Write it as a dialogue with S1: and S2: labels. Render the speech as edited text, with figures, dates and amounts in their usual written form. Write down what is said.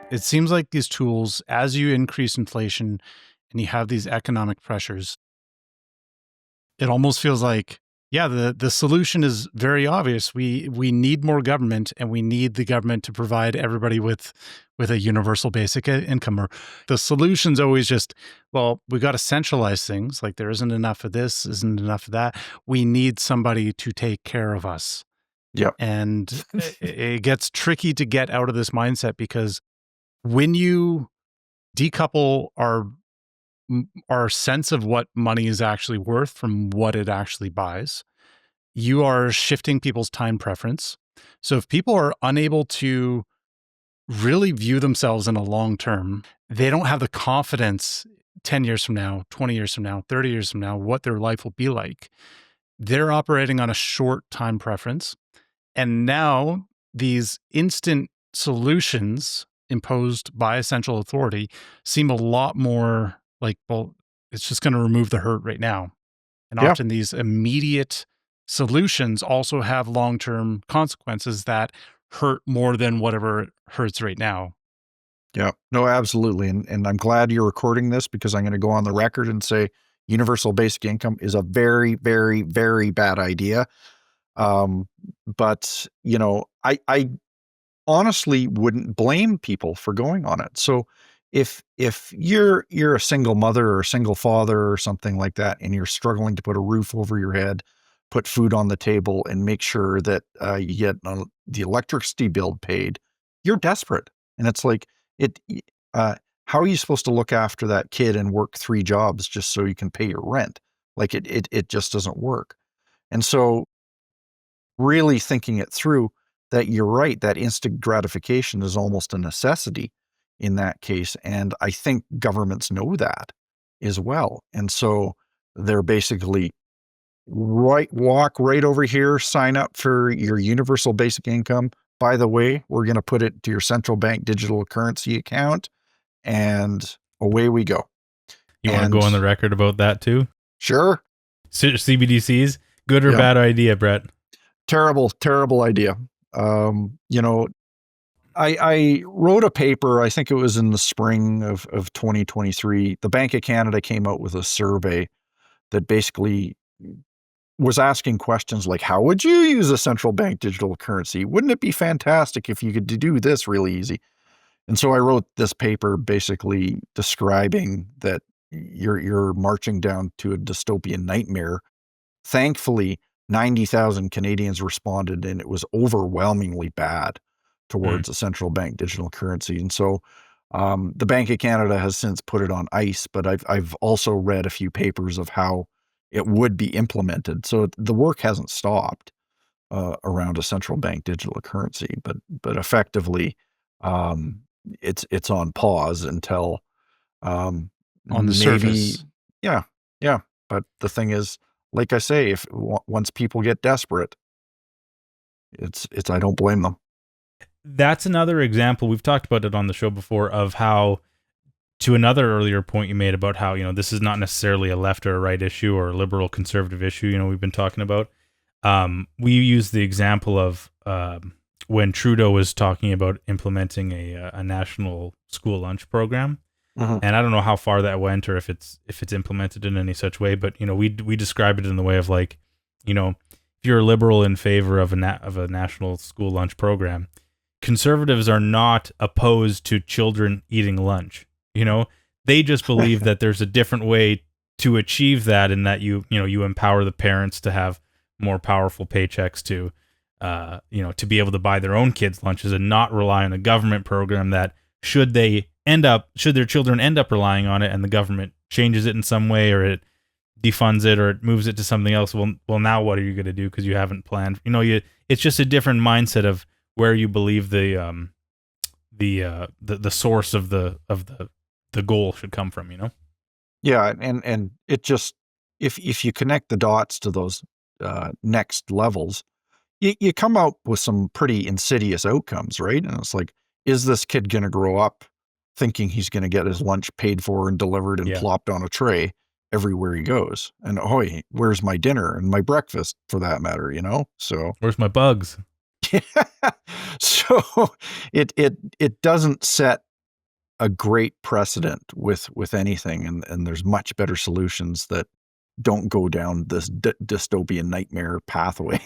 S1: It seems like these tools, as you increase inflation and you have these economic pressures, it almost feels like, yeah, the solution is very obvious. We need more government, and we need the government to provide everybody with a universal basic income. Or the solution's always just, well, we got to centralize things. Like there isn't enough of this, isn't enough of that. We need somebody to take care of us.
S2: Yep.
S1: And it gets tricky to get out of this mindset, because when you decouple our sense of what money is actually worth from what it actually buys, you are shifting people's time preference. So if people are unable to really view themselves in a long term, they don't have the confidence 10 years from now, 20 years from now, 30 years from now, what their life will be like. They're operating on a short time preference. And now these instant solutions imposed by a central authority seem a lot more like, well, it's just going to remove the hurt right now. And
S2: Yeah.
S1: often these immediate solutions also have long-term consequences that hurt more than whatever hurts right now.
S2: Yeah, no, absolutely. And I'm glad you're recording this, because I'm going to go on the record and say universal basic income is a very, very, very bad idea. But you know, I honestly wouldn't blame people for going on it. So if you're a single mother or a single father or something like that, and you're struggling to put a roof over your head, put food on the table, and make sure that you get the electricity bill paid, you're desperate. And it's like, it. How are you supposed to look after that kid and work 3 jobs just so you can pay your rent? Like it just doesn't work. And so, really thinking it through, that you're right, that instant gratification is almost a necessity in that case. And I think governments know that as well. And so they're basically, walk right over here, sign up for your universal basic income. By the way, we're going to put it to your central bank digital currency account, and away we go.
S3: You want to go on the record about that too?
S2: Sure.
S3: CBDCs, good or bad idea, Brett?
S2: Terrible, terrible idea. You know, I wrote a paper, I think it was in the spring of 2023. The Bank of Canada came out with a survey that basically was asking questions like, how would you use a central bank digital currency? Wouldn't it be fantastic if you could do this really easy? And so I wrote this paper basically describing that you're marching down to a dystopian nightmare. Thankfully, 90,000 Canadians responded, and it was overwhelmingly bad towards a central bank digital currency. And so the Bank of Canada has since put it on ice, but I've also read a few papers of how it would be implemented. So the work hasn't stopped around a central bank digital currency, but effectively it's on pause until
S1: on the surface.
S2: Yeah. But the thing is, like I say, if once people get desperate, it's I don't blame them.
S3: That's another example. We've talked about it on the show before, of how, to another earlier point you made about how, this is not necessarily a left or a right issue or a liberal conservative issue, we've been talking about. We use the example of when Trudeau was talking about implementing a national school lunch program.
S2: Uh-huh.
S3: And I don't know how far that went, or if it's implemented in any such way, but we describe it in the way of like, if you're a liberal in favor of a national school lunch program, conservatives are not opposed to children eating lunch. They just believe that there's a different way to achieve that, and that you empower the parents to have more powerful paychecks to be able to buy their own kids lunches, and not rely on a government program that, should their children end up relying on it and the government changes it in some way, or it defunds it, or it moves it to something else, well now what are you going to do, because you haven't planned? It's just a different mindset of where you believe the source of the goal should come from.
S2: Yeah, and it just, if you connect the dots to those next levels, you come out with some pretty insidious outcomes, right? And it's like, is this kid going to grow up thinking he's going to get his lunch paid for and delivered and plopped on a tray everywhere he goes? And where's my dinner and my breakfast, for that matter? So
S3: where's my bugs?
S2: So it doesn't set a great precedent with anything, and there's much better solutions that don't go down this dystopian nightmare pathway.